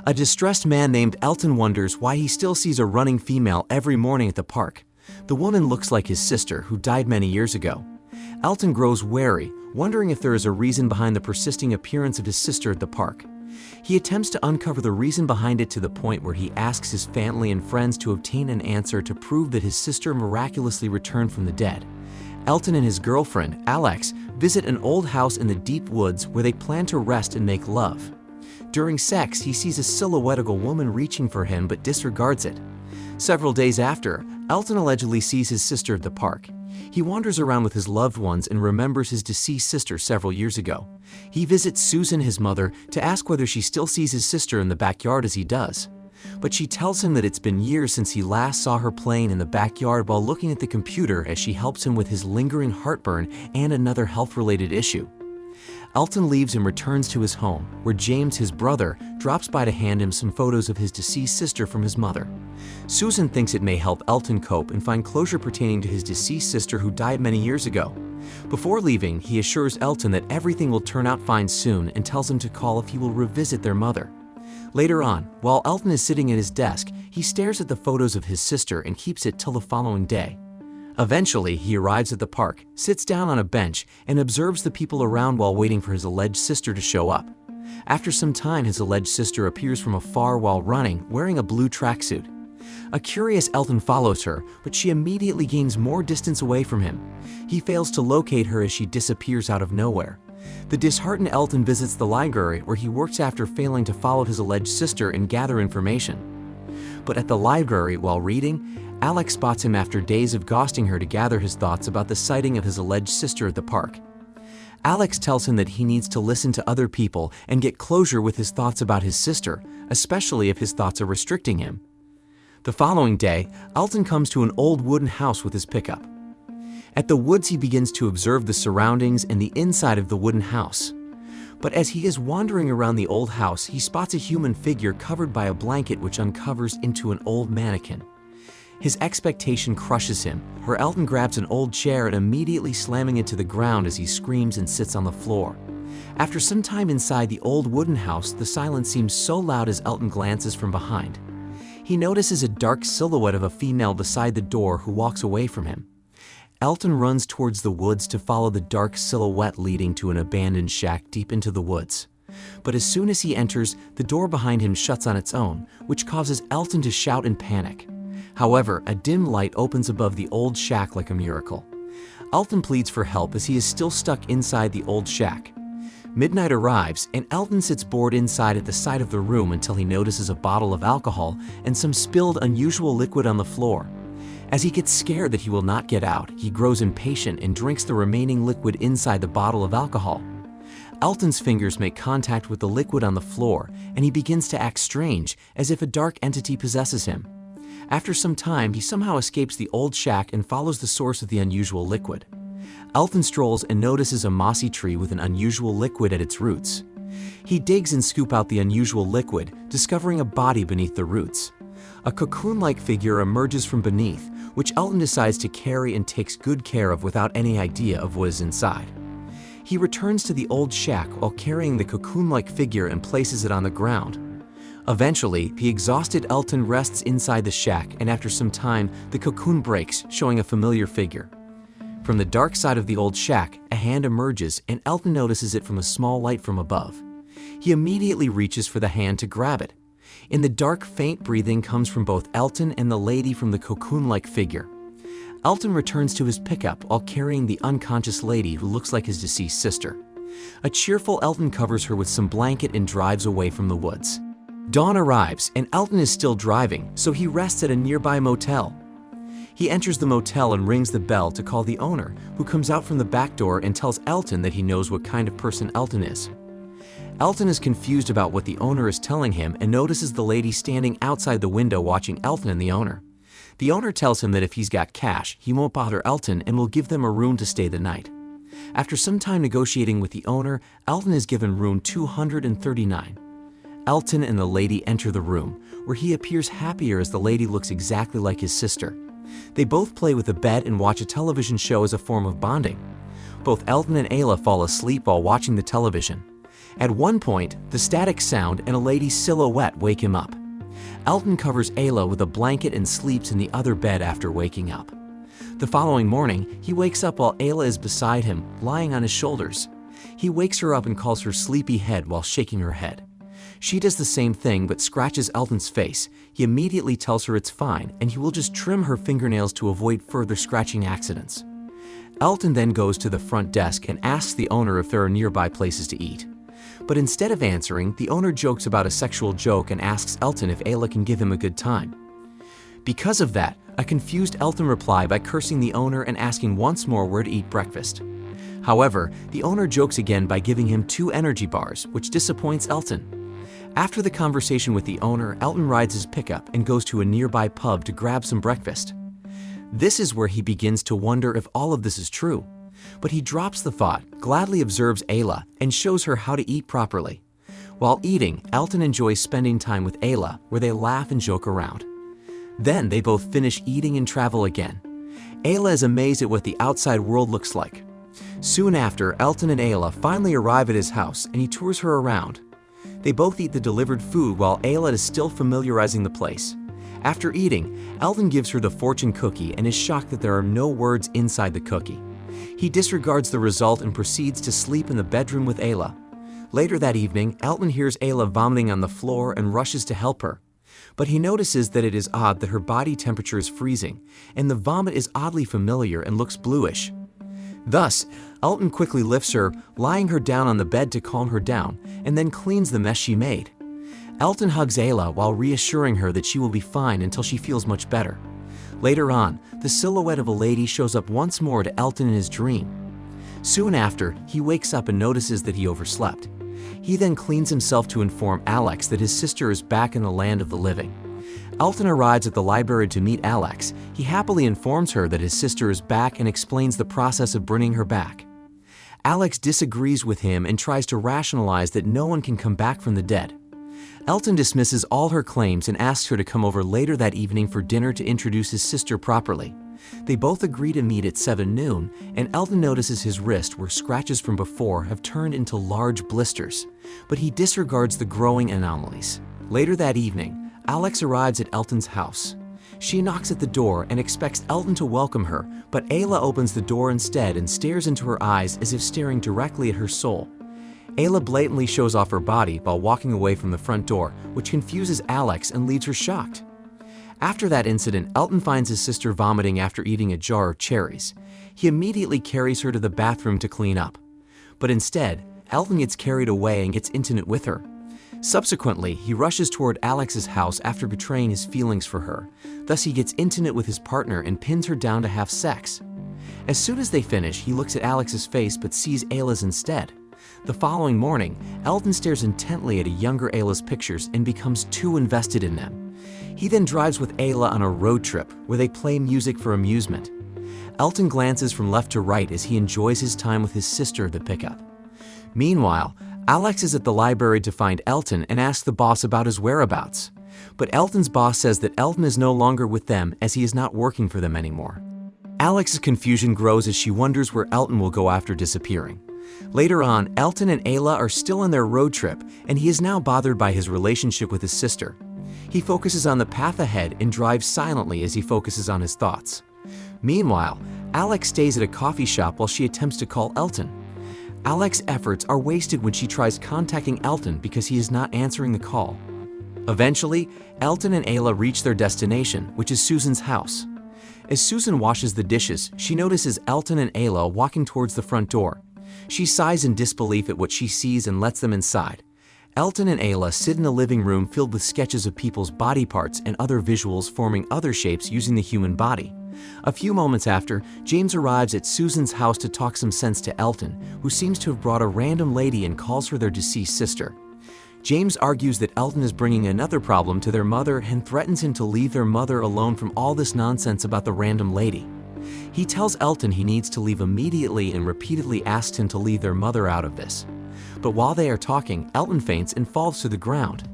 A distressed man named Elton wonders why he still sees a running female every morning at the park. The woman looks like his sister, who died many years ago. Elton grows wary, wondering if there is a reason behind the persisting appearance of his sister at the park. He attempts to uncover the reason behind it to the point where he asks his family and friends to obtain an answer to prove that his sister miraculously returned from the dead. Elton and his girlfriend, Alex, visit an old house in the deep woods where they plan to rest and make love. During sex, he sees a silhouette of a woman reaching for him but disregards it. Several days after, Elton allegedly sees his sister at the park. He wanders around with his loved ones and remembers his deceased sister several years ago. He visits Susan, his mother, to ask whether she still sees his sister in the backyard as he does. But she tells him that it's been years since he last saw her playing in the backyard while looking at the computer as she helps him with his lingering heartburn and another health-related issue. Elton leaves and returns to his home, where James, his brother, drops by to hand him some photos of his deceased sister from his mother. Susan thinks it may help Elton cope and find closure pertaining to his deceased sister who died many years ago. Before leaving, he assures Elton that everything will turn out fine soon and tells him to call if he will revisit their mother. Later on, while Elton is sitting at his desk, he stares at the photos of his sister and keeps it till the following day. Eventually, he arrives at the park, sits down on a bench, and observes the people around while waiting for his alleged sister to show up. After some time, his alleged sister appears from afar while running, wearing a blue tracksuit. A curious Elton follows her, but she immediately gains more distance away from him. He fails to locate her as she disappears out of nowhere. The disheartened Elton visits the library where he works after failing to follow his alleged sister and gather information. But at the library, while reading, Alex spots him after days of ghosting her to gather his thoughts about the sighting of his alleged sister at the park. Alex tells him that he needs to listen to other people and get closure with his thoughts about his sister, especially if his thoughts are restricting him. The following day, Elton comes to an old wooden house with his pickup. At the woods, he begins to observe the surroundings and the inside of the wooden house. But as he is wandering around the old house, he spots a human figure covered by a blanket which uncovers into an old mannequin. His expectation crushes him, where Elton grabs an old chair and immediately slamming it to the ground as he screams and sits on the floor. After some time inside the old wooden house, the silence seems so loud as Elton glances from behind. He notices a dark silhouette of a female beside the door who walks away from him. Elton runs towards the woods to follow the dark silhouette leading to an abandoned shack deep into the woods. But as soon as he enters, the door behind him shuts on its own, which causes Elton to shout in panic. However, a dim light opens above the old shack like a miracle. Elton pleads for help as he is still stuck inside the old shack. Midnight arrives, and Elton sits bored inside at the side of the room until he notices a bottle of alcohol and some spilled unusual liquid on the floor. As he gets scared that he will not get out, he grows impatient and drinks the remaining liquid inside the bottle of alcohol. Elton's fingers make contact with the liquid on the floor, and he begins to act strange, as if a dark entity possesses him. After some time, he somehow escapes the old shack and follows the source of the unusual liquid. Elton strolls and notices a mossy tree with an unusual liquid at its roots. He digs and scoops out the unusual liquid, discovering a body beneath the roots. A cocoon-like figure emerges from beneath, which Elton decides to carry and takes good care of without any idea of what is inside. He returns to the old shack while carrying the cocoon-like figure and places it on the ground. Eventually, the exhausted Elton rests inside the shack, and after some time, the cocoon breaks, showing a familiar figure. From the dark side of the old shack, a hand emerges, and Elton notices it from a small light from above. He immediately reaches for the hand to grab it. In the dark, faint breathing comes from both Elton and the lady from the cocoon-like figure. Elton returns to his pickup while carrying the unconscious lady who looks like his deceased sister. A cheerful Elton covers her with some blanket and drives away from the woods. Dawn arrives, and Elton is still driving, so he rests at a nearby motel. He enters the motel and rings the bell to call the owner, who comes out from the back door and tells Elton that he knows what kind of person Elton is. Elton is confused about what the owner is telling him and notices the lady standing outside the window watching Elton and the owner. The owner tells him that if he's got cash, he won't bother Elton and will give them a room to stay the night. After some time negotiating with the owner, Elton is given room 239. Elton and the lady enter the room, where he appears happier as the lady looks exactly like his sister. They both play with the bed and watch a television show as a form of bonding. Both Elton and Ayla fall asleep while watching the television. At one point, the static sound and a lady's silhouette wake him up. Elton covers Ayla with a blanket and sleeps in the other bed after waking up. The following morning, he wakes up while Ayla is beside him, lying on his shoulders. He wakes her up and calls her sleepy head while shaking her head. She does the same thing but scratches Elton's face. He immediately tells her it's fine and he will just trim her fingernails to avoid further scratching accidents. Elton then goes to the front desk and asks the owner if there are nearby places to eat. But instead of answering, the owner jokes about a sexual joke and asks Elton if Ayla can give him a good time. Because of that, a confused Elton replies by cursing the owner and asking once more where to eat breakfast. However, the owner jokes again by giving him 2 energy bars, which disappoints Elton. After the conversation with the owner, Elton rides his pickup and goes to a nearby pub to grab some breakfast. This is where he begins to wonder if all of this is true. But he drops the thought, gladly observes Ayla, and shows her how to eat properly. While eating, Elton enjoys spending time with Ayla, where they laugh and joke around. Then they both finish eating and travel again. Ayla is amazed at what the outside world looks like. Soon after, Elton and Ayla finally arrive at his house and he tours her around. They both eat the delivered food while Ayla is still familiarizing the place. After eating, Elton gives her the fortune cookie and is shocked that there are no words inside the cookie. He disregards the result and proceeds to sleep in the bedroom with Ayla. Later that evening, Elton hears Ayla vomiting on the floor and rushes to help her. But he notices that it is odd that her body temperature is freezing, and the vomit is oddly familiar and looks bluish. Thus, Elton quickly lifts her, lying her down on the bed to calm her down, and then cleans the mess she made. Elton hugs Ayla while reassuring her that she will be fine until she feels much better. Later on, the silhouette of a lady shows up once more to Elton in his dream. Soon after, he wakes up and notices that he overslept. He then cleans himself to inform Alex that his sister is back in the land of the living. Elton arrives at the library to meet Alex. He happily informs her that his sister is back and explains the process of bringing her back. Alex disagrees with him and tries to rationalize that no one can come back from the dead. Elton dismisses all her claims and asks her to come over later that evening for dinner to introduce his sister properly. They both agree to meet at 7 noon, and Elton notices his wrist where scratches from before have turned into large blisters, but he disregards the growing anomalies. Later that evening, Alex arrives at Elton's house. She knocks at the door and expects Elton to welcome her, but Ayla opens the door instead and stares into her eyes as if staring directly at her soul. Ayla blatantly shows off her body while walking away from the front door, which confuses Alex and leaves her shocked. After that incident, Elton finds his sister vomiting after eating a jar of cherries. He immediately carries her to the bathroom to clean up. But instead, Elton gets carried away and gets intimate with her. Subsequently, he rushes toward Alex's house after betraying his feelings for her. Thus, he gets intimate with his partner and pins her down to have sex. As soon as they finish, he looks at Alex's face but sees Ayla's instead. The following morning, Elton stares intently at a younger Ayla's pictures and becomes too invested in them. He then drives with Ayla on a road trip where they play music for amusement. Elton glances from left to right as he enjoys his time with his sister at the pickup. Meanwhile, Alex is at the library to find Elton and asks the boss about his whereabouts. But Elton's boss says that Elton is no longer with them as he is not working for them anymore. Alex's confusion grows as she wonders where Elton will go after disappearing. Later on, Elton and Ayla are still on their road trip, and he is now bothered by his relationship with his sister. He focuses on the path ahead and drives silently as he focuses on his thoughts. Meanwhile, Alex stays at a coffee shop while she attempts to call Elton. Alex's efforts are wasted when she tries contacting Elton because he is not answering the call. Eventually, Elton and Ayla reach their destination, which is Susan's house. As Susan washes the dishes, she notices Elton and Ayla walking towards the front door. She sighs in disbelief at what she sees and lets them inside. Elton and Ayla sit in a living room filled with sketches of people's body parts and other visuals forming other shapes using the human body. A few moments after, James arrives at Susan's house to talk some sense to Elton, who seems to have brought a random lady and calls her their deceased sister. James argues that Elton is bringing another problem to their mother and threatens him to leave their mother alone from all this nonsense about the random lady. He tells Elton he needs to leave immediately and repeatedly asks him to leave their mother out of this. But while they are talking, Elton faints and falls to the ground.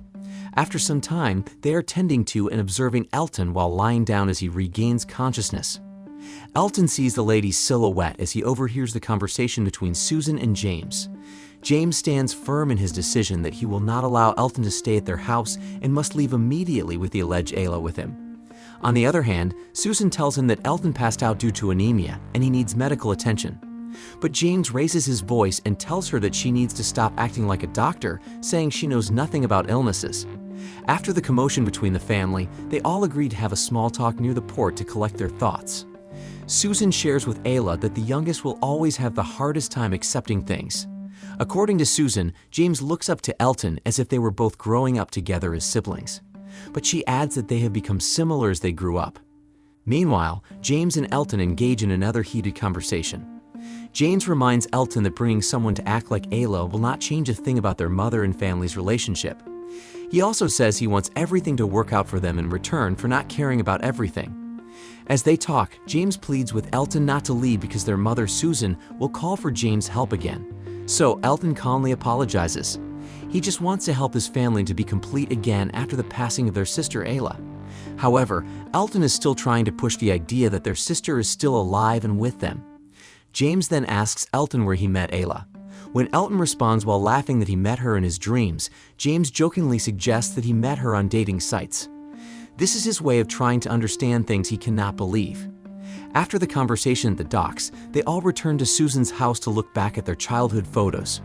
After some time, they are tending to and observing Elton while lying down as he regains consciousness. Elton sees the lady's silhouette as he overhears the conversation between Susan and James. James stands firm in his decision that he will not allow Elton to stay at their house and must leave immediately with the alleged Ayla with him. On the other hand, Susan tells him that Elton passed out due to anemia and he needs medical attention. But James raises his voice and tells her that she needs to stop acting like a doctor, saying she knows nothing about illnesses. After the commotion between the family, they all agree to have a small talk near the port to collect their thoughts. Susan shares with Ayla that the youngest will always have the hardest time accepting things. According to Susan, James looks up to Elton as if they were both growing up together as siblings. But she adds that they have become similar as they grew up. Meanwhile, James and Elton engage in another heated conversation. James reminds Elton that bringing someone to act like Ayla will not change a thing about their mother and family's relationship. He also says he wants everything to work out for them in return for not caring about everything. As they talk, James pleads with Elton not to leave because their mother, Susan, will call for James' help again. So Elton calmly apologizes. He just wants to help his family to be complete again after the passing of their sister, Ayla. However, Elton is still trying to push the idea that their sister is still alive and with them. James then asks Elton where he met Ayla. When Elton responds while laughing that he met her in his dreams, James jokingly suggests that he met her on dating sites. This is his way of trying to understand things he cannot believe. After the conversation at the docks, they all return to Susan's house to look back at their childhood photos.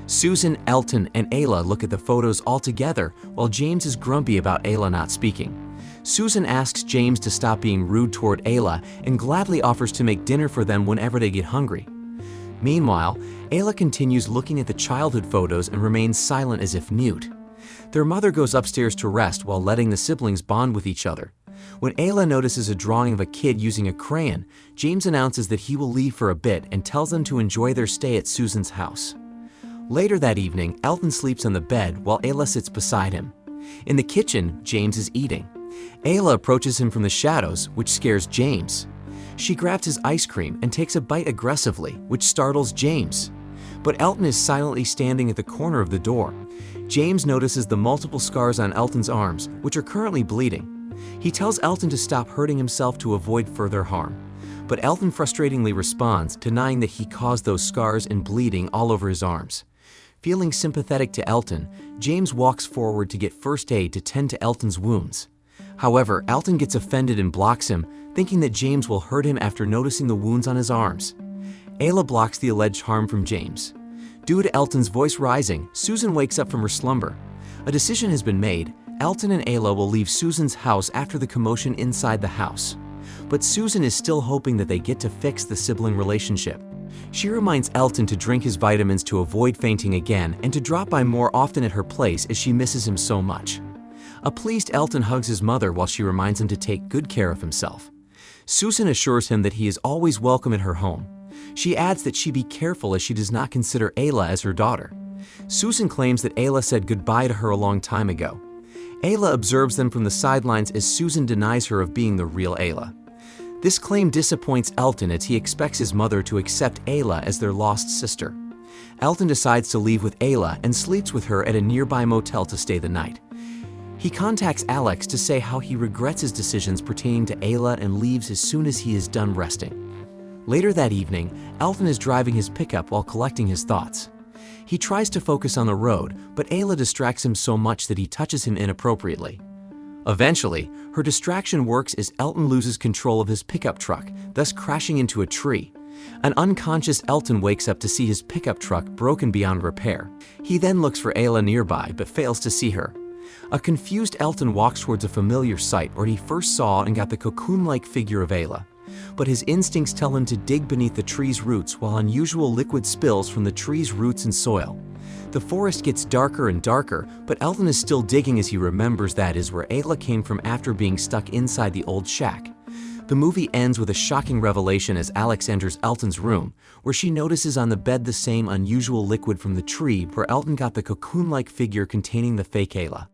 Susan, Elton, and Ayla look at the photos all together while James is grumpy about Ayla not speaking. Susan asks James to stop being rude toward Ayla and gladly offers to make dinner for them whenever they get hungry. Meanwhile, Ayla continues looking at the childhood photos and remains silent as if mute. Their mother goes upstairs to rest while letting the siblings bond with each other. When Ayla notices a drawing of a kid using a crayon, James announces that he will leave for a bit and tells them to enjoy their stay at Susan's house. Later that evening, Elton sleeps on the bed while Ayla sits beside him. In the kitchen, James is eating. Ayla approaches him from the shadows, which scares James. She grabs his ice cream and takes a bite aggressively, which startles James. But Elton is silently standing at the corner of the door. James notices the multiple scars on Elton's arms, which are currently bleeding. He tells Elton to stop hurting himself to avoid further harm. But Elton frustratingly responds, denying that he caused those scars and bleeding all over his arms. Feeling sympathetic to Elton, James walks forward to get first aid to tend to Elton's wounds. However, Elton gets offended and blocks him, thinking that James will hurt him after noticing the wounds on his arms. Ayla blocks the alleged harm from James. Due to Elton's voice rising, Susan wakes up from her slumber. A decision has been made. Elton and Ayla will leave Susan's house after the commotion inside the house. But Susan is still hoping that they get to fix the sibling relationship. She reminds Elton to drink his vitamins to avoid fainting again and to drop by more often at her place as she misses him so much. A pleased Elton hugs his mother while she reminds him to take good care of himself. Susan assures him that he is always welcome at her home. She adds that she be careful as she does not consider Ayla as her daughter. Susan claims that Ayla said goodbye to her a long time ago. Ayla observes them from the sidelines as Susan denies her of being the real Ayla. This claim disappoints Elton as he expects his mother to accept Ayla as their lost sister. Elton decides to leave with Ayla and sleeps with her at a nearby motel to stay the night. He contacts Alex to say how he regrets his decisions pertaining to Ayla and leaves as soon as he is done resting. Later that evening, Elton is driving his pickup while collecting his thoughts. He tries to focus on the road, but Ayla distracts him so much that he touches him inappropriately. Eventually, her distraction works as Elton loses control of his pickup truck, thus crashing into a tree. An unconscious Elton wakes up to see his pickup truck broken beyond repair. He then looks for Ayla nearby, but fails to see her. A confused Elton walks towards a familiar site where he first saw and got the cocoon-like figure of Ayla. But his instincts tell him to dig beneath the tree's roots while unusual liquid spills from the tree's roots and soil. The forest gets darker and darker, but Elton is still digging as he remembers that is where Ayla came from after being stuck inside the old shack. The movie ends with a shocking revelation as Alex enters Elton's room, where she notices on the bed the same unusual liquid from the tree where Elton got the cocoon-like figure containing the fake Ayla.